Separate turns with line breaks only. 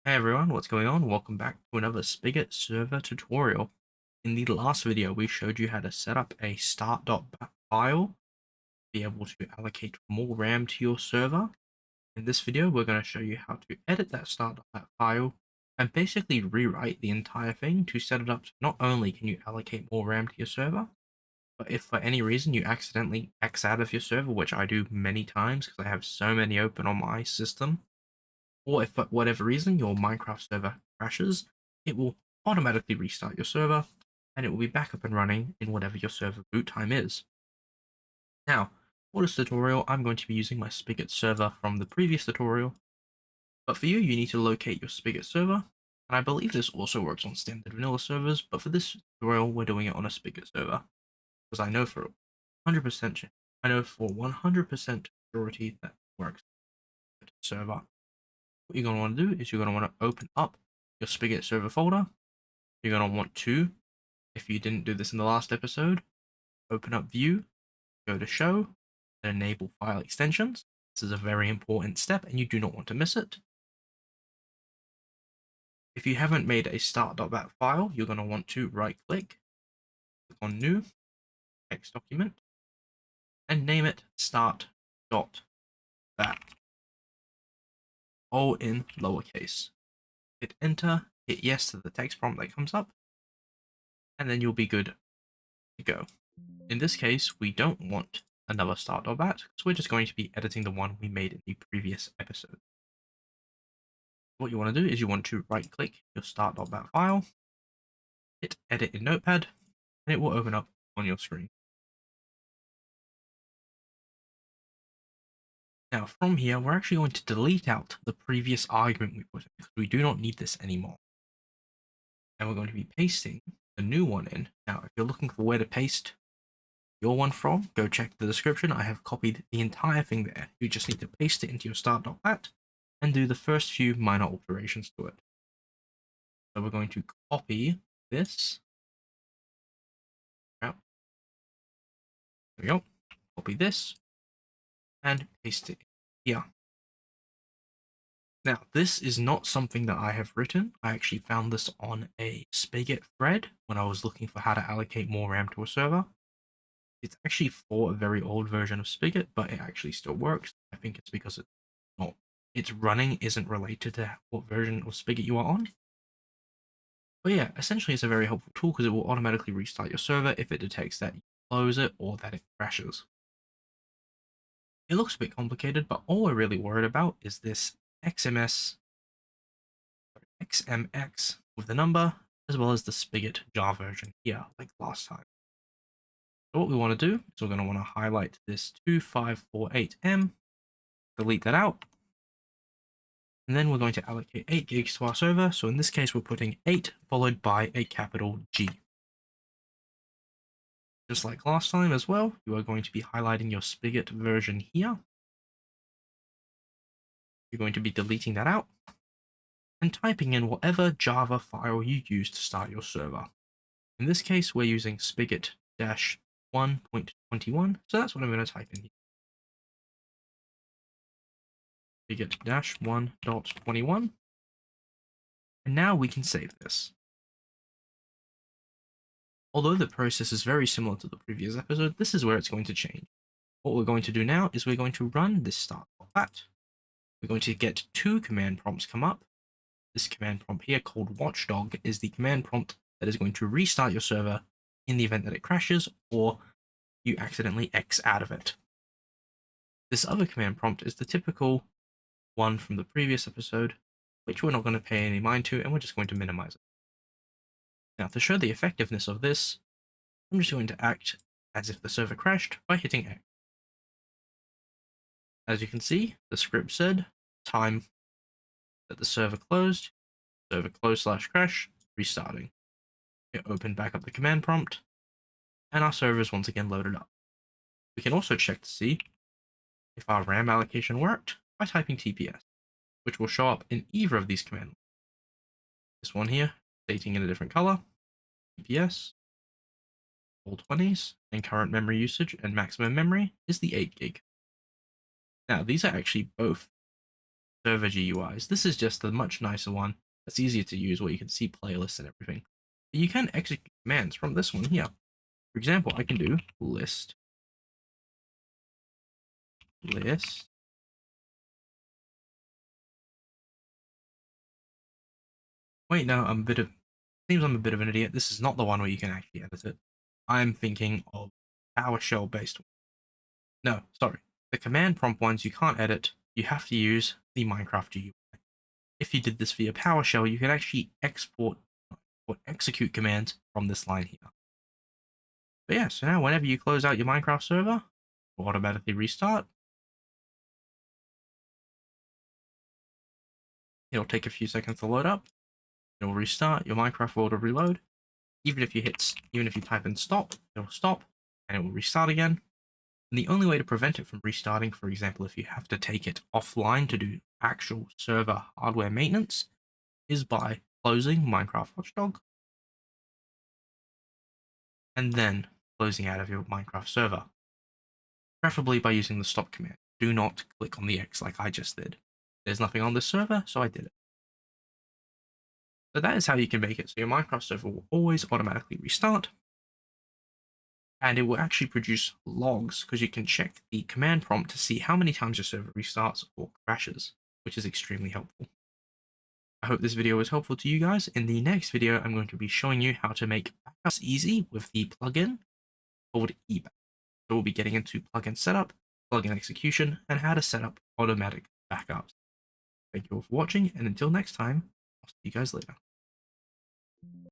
Hey everyone, what's going on? Welcome back to another Spigot server tutorial. In the last video, we showed you how to set up a start.bat file, be able to allocate more RAM to your server. In this video, we're going to show you how to edit that start.bat file and basically rewrite the entire thing to set it up so not only can you allocate more RAM to your server, but if for any reason you accidentally X out of your server, which I do many times because I have so many open on my system, or if for whatever reason your Minecraft server crashes, it will automatically restart your server and it will be back up and running in whatever your server boot time is. Now, for this tutorial, I'm going to be using my Spigot server from the previous tutorial, but for you, you need to locate your Spigot server, and I believe this also works on standard vanilla servers, but for this tutorial, we're doing it on a Spigot server, because I know for 100%, I know for 100% surety that works on a server. What you're going to want to do is you're going to want to open up your Spigot server folder. You're going to want to, if you didn't do this in the last episode, open up View, go to Show, and enable file extensions. This is a very important step and you do not want to miss it. If you haven't made a start.bat file, you're going to want to right-click, click on New, Text Document, and name it start.bat, all in lowercase. Hit Enter, hit Yes to the text prompt that comes up, and then you'll be good to go. In this case, we don't want another start.bat, so we're just going to be editing the one we made in the previous episode. What you want to do is you want to right-click your start.bat file, hit Edit in Notepad, and it will open up on your screen. Now, from here, we're actually going to delete out the previous argument we put in, because we do not need this anymore. And we're going to be pasting the new one in. Now, if you're looking for where to paste your one from, go check the description. I have copied the entire thing there. You just need to paste it into your start.bat and do the first few minor alterations to it. So we're going to copy this. There we go. Copy this and paste it here. Now, this is not something that I have written. I actually found this on a Spigot thread when I was looking for how to allocate more RAM to a server. It's actually for a very old version of Spigot, but it actually still works. I think it's because its running isn't related to what version of Spigot you are on. But yeah, essentially it's a very helpful tool because it will automatically restart your server if it detects that you close it or that it crashes. It looks a bit complicated, but all we're really worried about is this XMX with the number, as well as the Spigot jar version here, like last time. So what we want to do is we're going to want to highlight this 2548M, delete that out, and then we're going to allocate 8 gigs to our server. So in this case, we're putting 8 followed by a capital G. Just like last time as well, you are going to be highlighting your Spigot version here. You're going to be deleting that out and typing in whatever Java file you use to start your server. In this case, we're using Spigot-1.21, so that's what I'm going to type in here. Spigot-1.21. And now we can save this. Although the process is very similar to the previous episode, this is where it's going to change. What we're going to do now is we're going to run this start.bat. We're going to get 2 command prompts come up. This command prompt here called WatchDog is the command prompt that is going to restart your server in the event that it crashes or you accidentally X out of it. This other command prompt is the typical one from the previous episode, which we're not going to pay any mind to, and we're just going to minimize it. Now, to show the effectiveness of this, I'm just going to act as if the server crashed by hitting X. As you can see, the script said time that the server closed /crash, restarting. It opened back up the command prompt, and our server is once again loaded up. We can also check to see if our RAM allocation worked by typing TPS, which will show up in either of these commands. This one here, stating in a different color, TPS, all 20s, and current memory usage and maximum memory is the 8 gig. Now, these are actually both server GUIs. This is just a much nicer one. It's easier to use where you can see playlists and everything. But you can execute commands from this one here. For example, I can do list. Wait, no, seems I'm a bit of an idiot. This is not the one where you can actually edit it. I'm thinking of PowerShell based. No, sorry. The command prompt ones you can't edit. You have to use the Minecraft GUI. If you did this via PowerShell, you can actually export or execute commands from this line here. But yeah, so now whenever you close out your Minecraft server, it will automatically restart. It'll take a few seconds to load up. It'll restart. Your Minecraft will reload. Even if you type in stop, it'll stop and it will restart again. And the only way to prevent it from restarting, for example, if you have to take it offline to do actual server hardware maintenance, is by closing Minecraft WatchDog and then closing out of your Minecraft server. Preferably by using the stop command. Do not click on the X like I just did. There's nothing on this server, so I did it. So that is how you can make it so your Minecraft server will always automatically restart. And it will actually produce logs because you can check the command prompt to see how many times your server restarts or crashes, which is extremely helpful. I hope this video was helpful to you guys. In the next video, I'm going to be showing you how to make backups easy with the plugin called eBack. So we'll be getting into plugin setup, plugin execution, and how to set up automatic backups. Thank you all for watching, and until next time, I'll see you guys later.